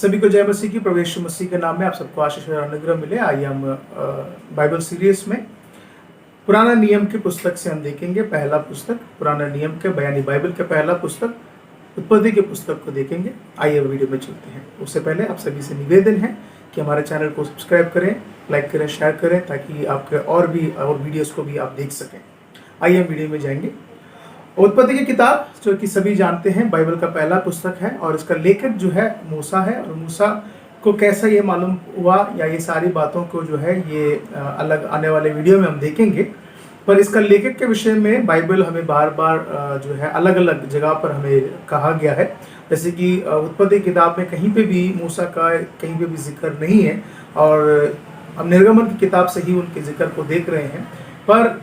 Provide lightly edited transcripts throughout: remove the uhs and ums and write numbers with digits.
सभी को जय मसीह की। प्रभु यीशु मसीह के नाम में आप सबको आशीष और अनुग्रह मिले। आइए हम बाइबल सीरीज में पुराना नियम की पुस्तक से हम देखेंगे पहला पुस्तक, पुराना नियम के यानी बाइबल के पहला पुस्तक उत्पत्ति के पुस्तक को देखेंगे। आइए वीडियो में चलते हैं। उससे पहले आप सभी से निवेदन है कि हमारे चैनल को सब्सक्राइब करें, लाइक करें, शेयर करें, ताकि आपके और वीडियोस को भी आप देख सकें। आइए हम वीडियो में जाएंगे। उत्पत्ति की किताब जो कि सभी जानते हैं बाइबल का पहला पुस्तक है और इसका लेखक जो है मूसा है। और मूसा को कैसा ये मालूम हुआ या ये सारी बातों को जो है ये अलग आने वाले वीडियो में हम देखेंगे। पर इसका लेखक के विषय में बाइबल हमें बार बार जो है अलग अलग जगह पर हमें कहा गया है। जैसे कि उत्पत्ति किताब में कहीं पे भी मूसा का कहीं पे भी जिक्र नहीं है और हम निर्गमन की किताब से ही उनके जिक्र को देख रहे हैं। पर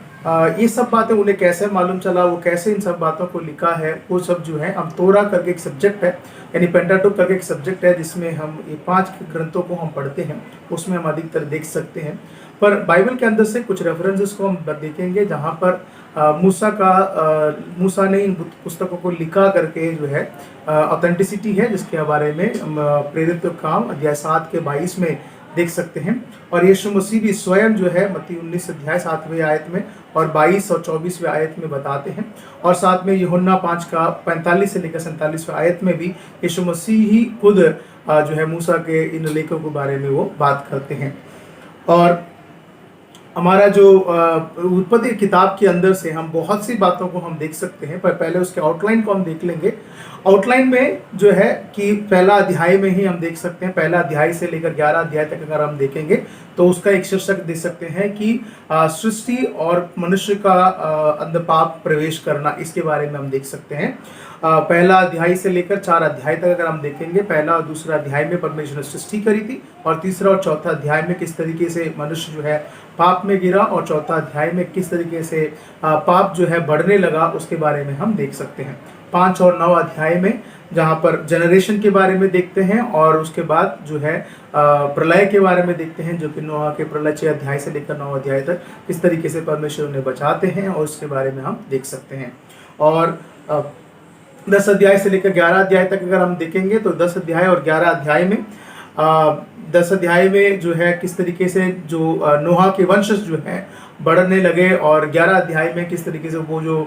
ये सब बातें उन्हें कैसे मालूम चला, वो कैसे इन सब बातों को लिखा है, वो सब जो है हम तोरा करके एक सब्जेक्ट है यानी पेंटाटुक करके एक सब्जेक्ट है जिसमें हम ये 5 ग्रंथों को हम पढ़ते हैं, उसमें हम अधिकतर देख सकते हैं। पर बाइबल के अंदर से कुछ रेफरेंसेस को हम देखेंगे जहाँ पर मूसा ने इन पुस्तकों को लिखा करके जो है ऑथेंटिसिटी है, जिसके बारे में प्रेरित काम अध्याय 7 के 22 में देख सकते हैं। और यीशु मसीह भी स्वयं जो है मत्ती 19 अध्याय 7वें आयत में और 22 और 24वें आयत में बताते हैं। और साथ में यूहन्ना 5 का 45 से लेकर 47वें आयत में भी यीशु मसीह ही खुद जो है मूसा के इन लेखों के बारे में वो बात करते हैं। और हमारा जो उत्पत्ति किताब के अंदर से हम बहुत सी बातों को हम देख सकते हैं, पर पहले उसके आउटलाइन को हम देख लेंगे। आउटलाइन में जो है कि पहला अध्याय में ही हम देख सकते हैं, पहला अध्याय से लेकर 11 अध्याय तक अगर हम देखेंगे तो उसका एक शीर्षक दे सकते हैं कि सृष्टि और मनुष्य का अंध पाप प्रवेश करना, इसके बारे में हम देख सकते हैं। पहला अध्याय से लेकर 4 अध्याय तक अगर हम देखेंगे, पहला और दूसरा अध्याय में परमेश्वर ने सृष्टि करी थी और तीसरा और चौथा अध्याय में किस तरीके से मनुष्य जो है पाप में गिरा और चौथा अध्याय में किस तरीके से पाप जो है बढ़ने लगा, उसके बारे में हम देख सकते हैं। 5 और 9 अध्याय में जहाँ पर जनरेशन के बारे में देखते हैं और उसके बाद जो है प्रलय के बारे में देखते हैं, जो कि नोहा के प्रलय 6 अध्याय से लेकर 9 अध्याय तक किस तरीके से परमेश्वर उन्हें बचाते हैं और उसके बारे में हम देख सकते हैं। और 10 अध्याय से लेकर 11 अध्याय तक अगर हम देखेंगे तो 10 अध्याय और 11 अध्याय में 10 अध्याय में जो है किस तरीके से जो नोहा के वंशज जो है बढ़ने लगे और 11 अध्याय में किस तरीके से वो जो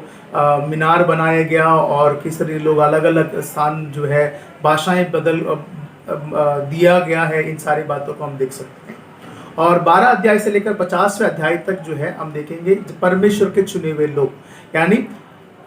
मीनार बनाया गया और किस तरीके लोग अलग अलग स्थान जो है भाषाएं बदल दिया गया है, इन सारी बातों को हम देख सकते हैं। और 12 अध्याय से लेकर 50वें अध्याय तक जो है हम देखेंगे परमेश्वर के चुने हुए लोग, यानी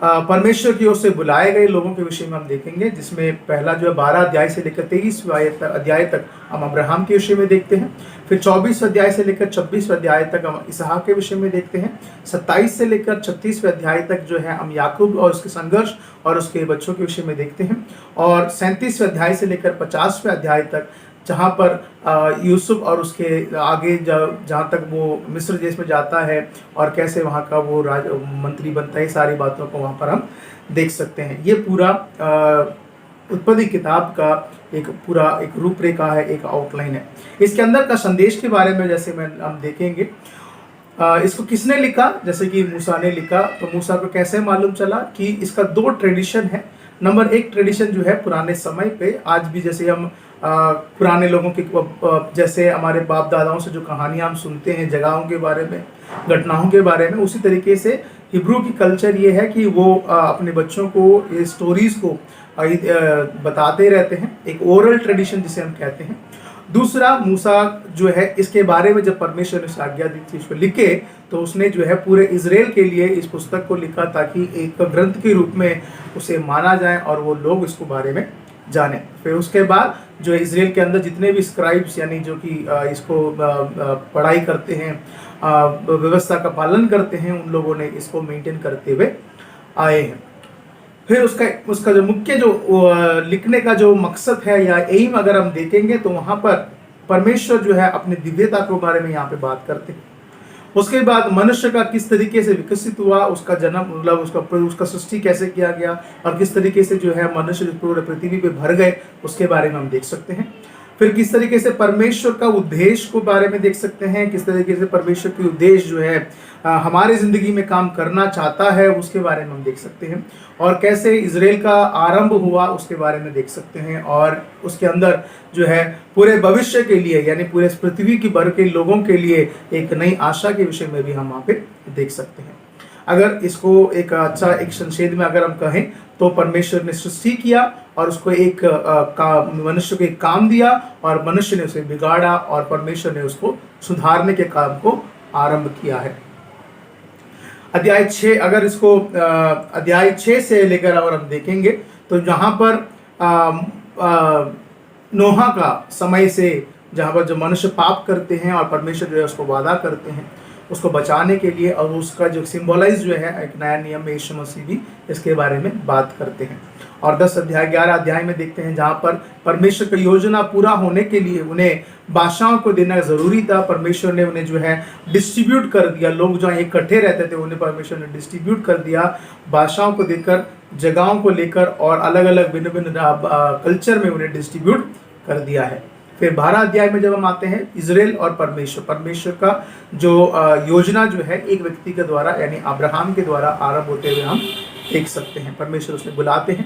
परमेश्वर की ओर से बुलाए गए लोगों के विषय में हम देखेंगे, जिसमें पहला जो है 12 अध्याय से लेकर 23वें अध्याय तक हम अब्राहम के विषय में देखते हैं। फिर 24वें अध्याय से लेकर 26वें अध्याय तक हम इसहाक के विषय में देखते हैं। 27 से लेकर 36वें अध्याय तक जो है हम याकूब और उसके संघर्ष और उसके बच्चों के विषय में देखते हैं। और 37वें अध्याय से लेकर 50वें अध्याय तक जहाँ पर यूसुफ और उसके आगे जहाँ तक वो मिस्र देश में जाता है और कैसे वहाँ का वो मंत्री बनता है, सारी बातों को वहाँ पर हम देख सकते हैं। ये पूरा उत्पत्ति किताब का एक रूपरेखा है, एक आउटलाइन है। इसके अंदर का संदेश के बारे में जैसे हम देखेंगे, इसको किसने लिखा, जैसे कि मूसा ने लिखा। तो मूसा को कैसे मालूम चला कि इसका 2 ट्रेडिशन है। नंबर 1 ट्रेडिशन जो है पुराने समय पे, आज भी जैसे हम पुराने लोगों की जैसे हमारे बाप दादाओं से जो कहानियां हम सुनते हैं जगहों के बारे में, घटनाओं के बारे में, उसी तरीके से हिब्रू की कल्चर ये है कि वो अपने बच्चों को ये स्टोरीज को बताते रहते हैं, एक ओरल ट्रेडिशन जिसे हम कहते हैं। दूसरा, मूसा जो है इसके बारे में जब परमेश्वर ने आज्ञा दी थी इसको लिखे, तो उसने जो है पूरे इजराइल के लिए इस पुस्तक को लिखा ताकि एक ग्रंथ के रूप में उसे माना जाए और वो लोग इसको बारे में जाने। फिर उसके बाद जो इजराइल के अंदर जितने भी स्क्राइब्स यानी जो कि इसको पढ़ाई करते हैं, व्यवस्था का पालन करते हैं, उन लोगों ने इसको मेंटेन करते हुए आए हैं। फिर उसका जो मुख्य जो लिखने का जो मकसद है या एम अगर हम देखेंगे तो वहाँ पर परमेश्वर जो है अपनी दिव्यता के बारे में यहाँ पे बात करते हैं। उसके बाद मनुष्य का किस तरीके से विकसित हुआ, उसका जन्म मतलब उसका सृष्टि कैसे किया गया और किस तरीके से जो है मनुष्य पूरे पृथ्वी पे भर गए, उसके बारे में हम देख सकते हैं। फिर किस तरीके से परमेश्वर का उद्देश्य को बारे में देख सकते हैं, किस तरीके से परमेश्वर की उद्देश्य जो है हमारे ज़िंदगी में काम करना चाहता है उसके बारे में हम देख सकते हैं, और कैसे इजराइल का आरंभ हुआ उसके बारे में देख सकते हैं, और उसके अंदर जो है पूरे भविष्य के लिए यानी पूरे पृथ्वी की भर के लोगों के लिए एक नई आशा के विषय में भी हम वहाँ पे देख सकते हैं। अगर इसको एक अच्छा एक संक्षेप में अगर हम कहें तो परमेश्वर ने सृष्टि किया और उसको एक मनुष्य को एक काम दिया और मनुष्य ने उसे बिगाड़ा और परमेश्वर ने उसको सुधारने के काम को आरंभ किया है। अध्याय 6 अगर इसको अध्याय 6 से लेकर अगर हम देखेंगे तो जहाँ पर नोहा का समय से जहाँ पर जो मनुष्य पाप करते हैं और परमेश्वर जो है उसको वादा करते हैं उसको बचाने के लिए, और उसका जो सिंबलाइज जो है एक नया नियम में यीशु मसीह भी इसके बारे में बात करते हैं। और 10 अध्याय 11 अध्याय में देखते हैं जहाँ पर परमेश्वर की योजना पूरा होने के लिए उन्हें बादशाहों को देना जरूरी था। परमेश्वर ने उन्हें जो है डिस्ट्रीब्यूट कर दिया, लोग जहाँ इकट्ठे रहते थे उन्हें परमेश्वर ने डिस्ट्रीब्यूट कर दिया बादशाहों को देकर, जगहों को लेकर, और अलग अलग भिन्न भिन्न कल्चर में उन्हें डिस्ट्रीब्यूट कर दिया है। फिर 12 अध्याय में जब हम आते हैं इजराइल और परमेश्वर का जो योजना जो है एक व्यक्ति के द्वारा यानी अब्राहम के द्वारा आरंभ होते हुए हम देख सकते हैं। परमेश्वर उसे बुलाते हैं,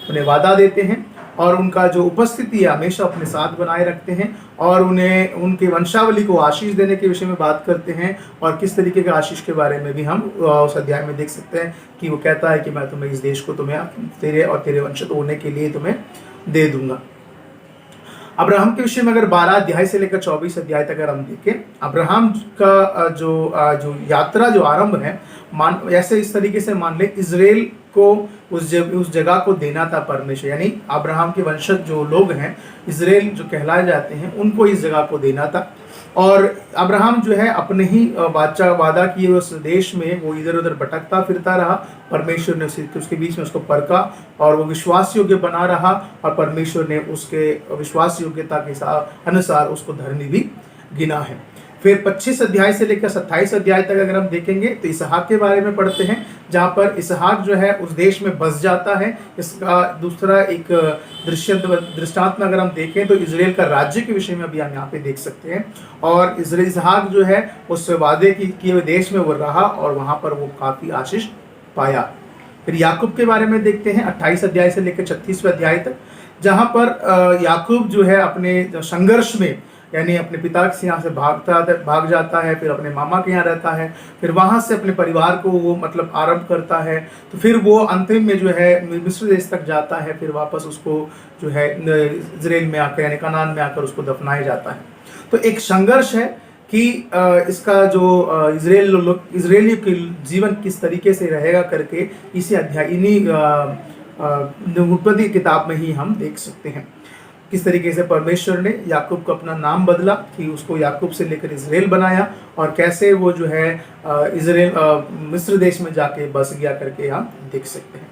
उन्हें वादा देते हैं और उनका जो उपस्थिति है हमेशा अपने साथ बनाए रखते हैं, और उन्हें उनकी वंशावली को आशीष देने के विषय में बात करते हैं। और किस तरीके के आशीष के बारे में भी हम उस अध्याय में देख सकते हैं कि वो कहता है कि मैं तुम्हें इस देश को तुम्हें तेरे और तेरे वंश होने के लिए तुम्हें दे दूंगा। अब्राहम के विषय में अगर 12 अध्याय से लेकर 24 अध्याय तक अगर हम देखें, अब्राहम का जो यात्रा जो आरंभ है ऐसे इस तरीके से मान ले इजराइल को उस जगह को देना था परमेश्वर, यानी अब्राहम के वंशज जो लोग हैं इजराइल जो कहलाए जाते हैं उनको इस जगह को देना था। और अब्राहम जो है अपने ही वादा किए उस देश में वो इधर उधर भटकता फिरता रहा। परमेश्वर ने उसके बीच में उसको परखा और वो विश्वास योग्य बना रहा, और परमेश्वर ने उसके विश्वास योग्यता के अनुसार उसको धर्मी भी गिना है। फिर 25 अध्याय से लेकर 27 अध्याय तक अगर हम देखेंगे तो इसहाक के बारे में पढ़ते हैं, जहाँ पर इसहाक जो है उस देश में बस जाता है। इसका दूसरा एक दृष्टांत में अगर हम देखें तो इजराइल का राज्य के विषय में भी हम यहाँ पे देख सकते हैं। और इसहाक जो है उस वादे किए हुए देश में वो रहा और वहाँ पर वो काफ़ी आशीष पाया। फिर याकूब के बारे में देखते हैं 28 अध्याय से लेकर 36वें अध्याय तक, जहाँ पर याकूब जो है अपने संघर्ष में यानी अपने पिता से यहाँ से भाग जाता है, फिर अपने मामा के यहाँ रहता है, फिर वहाँ से अपने परिवार को वो मतलब आरंभ करता है, तो फिर वो अंतिम में जो है मिस्र देश तक जाता है, फिर वापस उसको जो है इजराइल में आकर यानी कनान में आकर उसको दफनाया जाता है। तो एक संघर्ष है कि इसका जो इजरायली के जीवन किस तरीके से रहेगा करके इसी अध्याय इन्हीं उत्पत्ति किताब में ही हम देख सकते हैं किस तरीके से परमेश्वर ने याकूब को अपना नाम बदला कि उसको याकूब से लेकर इजराइल बनाया, और कैसे वो जो है इजराइल मिस्र देश में जाके बस गया करके हम देख सकते हैं।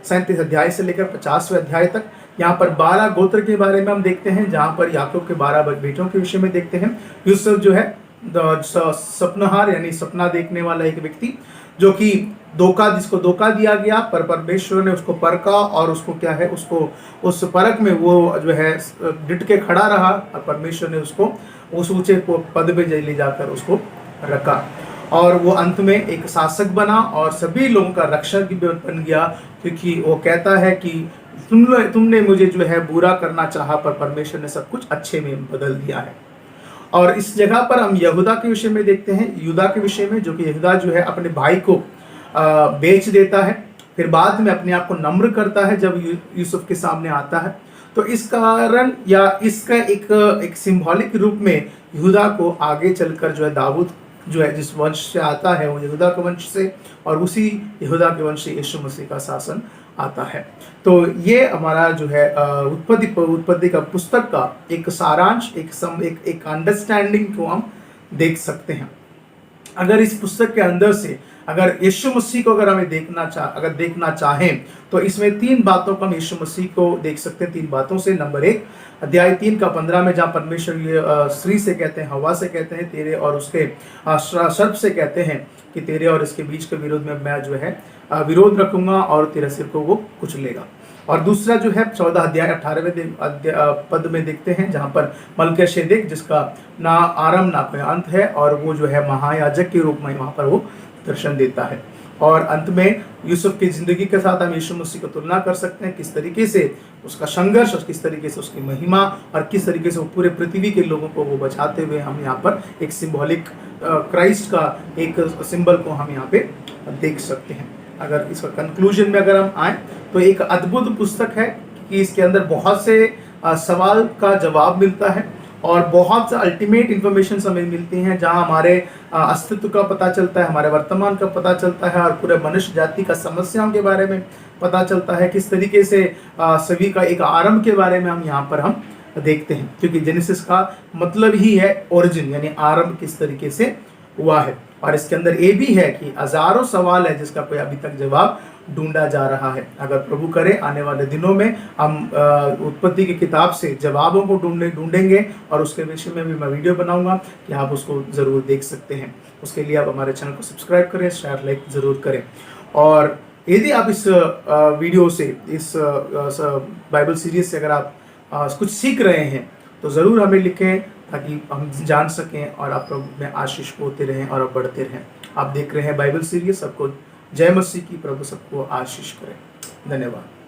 37 अध्याय से लेकर 50वें अध्याय तक यहाँ पर 12 गोत्र के बारे में हम देखते हैं, जहाँ पर याकूब के 12 बेटों के विषय में देखते हैं। यूसुफ जो है सपनाहार यानी सपना देखने वाला एक व्यक्ति जो कि जिसको धोखा दिया गया, पर परमेश्वर ने उसको परखा और उसको क्या है उसको उस परख में वो जो है डिट के खड़ा रहा, और परमेश्वर ने उसको उस ऊंचे पद पे ले जाकर उसको रखा, और वो अंत में एक शासक बना और सभी लोगों का रक्षक भी बन गया, क्योंकि वो कहता है कि तुमने मुझे जो है बुरा करना चाहा पर परमेश्वर ने सब कुछ अच्छे में बदल दिया है। और इस जगह पर हम यहूदा के विषय में देखते हैं, यहूदा के विषय में जो कि यहूदा जो है अपने भाई को बेच देता है, फिर बाद में अपने आप को नम्र करता है जब यूसुफ के सामने आता है। तो इस कारण या इसका एक सिंबॉलिक रूप में यहूदा को आगे चलकर जो है दाऊद जो है जिस वंश से आता है वो यहूदा के वंश से, और उसी यहूदा के वंश से यीशु मसीह का शासन आता है। तो ये हमारा जो है उत्पत्ति का पुस्तक का एक सारांश एक अंडरस्टैंडिंग को हम देख सकते हैं। अगर इस पुस्तक के अंदर से अगर यीशु मसीह को अगर हमें देखना चाहें तो इसमें 3 बातों को हम यीशु मसीह को देख सकते हैं। 3 बातों से। नंबर 1, अध्याय 3 का 15 में जहाँ परमेश्वर स्त्री से कहते हैं, हवा से कहते हैं, तेरे और उसके सर्प से कहते हैं कि तेरे और इसके बीच के विरोध में मैं जो है विरोध रखूंगा और तेरे सिर को वो कुचलेगा। और दूसरा जो है 14 अध्याय 18वें पद में देखते हैं, जहाँ पर मल्कीशेदेक, जिसका ना आरंभ ना कोई अंत है, और वो जो है महायाजक के रूप में वहाँ पर वो दर्शन देता है। और अंत में यूसुफ की जिंदगी के साथ हम यीशु मसीह को तुलना कर सकते हैं, किस तरीके से उसका संघर्ष और किस तरीके से उसकी महिमा और किस तरीके से वो पूरे पृथ्वी के लोगों को वो बचाते हुए हम यहाँ पर एक सिंबॉलिक क्राइस्ट का एक सिंबल को हम यहाँ पे देख सकते हैं। अगर इसका कंक्लूजन में अगर हम आए तो एक अद्भुत पुस्तक है कि इसके अंदर बहुत से सवाल का जवाब मिलता है और बहुत से अल्टीमेट इंफॉर्मेशन हमें मिलती हैं, जहां हमारे अस्तित्व का पता चलता है, हमारे वर्तमान का पता चलता है और पूरे मनुष्य जाति का समस्याओं के बारे में पता चलता है। किस तरीके से सभी का एक आरंभ के बारे में हम यहाँ पर हम देखते हैं, क्योंकि जेनेसिस का मतलब ही है ओरिजिन, यानी आरंभ किस तरीके से हुआ है। और इसके अंदर ये भी है कि हजारों सवाल है जिसका कोई अभी तक जवाब ढूंढा जा रहा है। अगर प्रभु करे आने वाले दिनों में हम उत्पत्ति की किताब से जवाबों को ढूंढेंगे और उसके विषय में भी मैं वीडियो बनाऊंगा कि आप उसको ज़रूर देख सकते हैं। उसके लिए आप हमारे चैनल को सब्सक्राइब करें, शेयर लाइक ज़रूर करें। और यदि आप इस वीडियो से, इस बाइबल सीरीज से अगर आप कुछ सीख रहे हैं तो ज़रूर हमें लिखें, ताकि हम जान सकें और आप प्रभु में आशीष होते रहें और आप बढ़ते रहें। आप देख रहे हैं बाइबल सीरीज। सबको जय मसीह की। प्रभु सबको आशीष करें। धन्यवाद।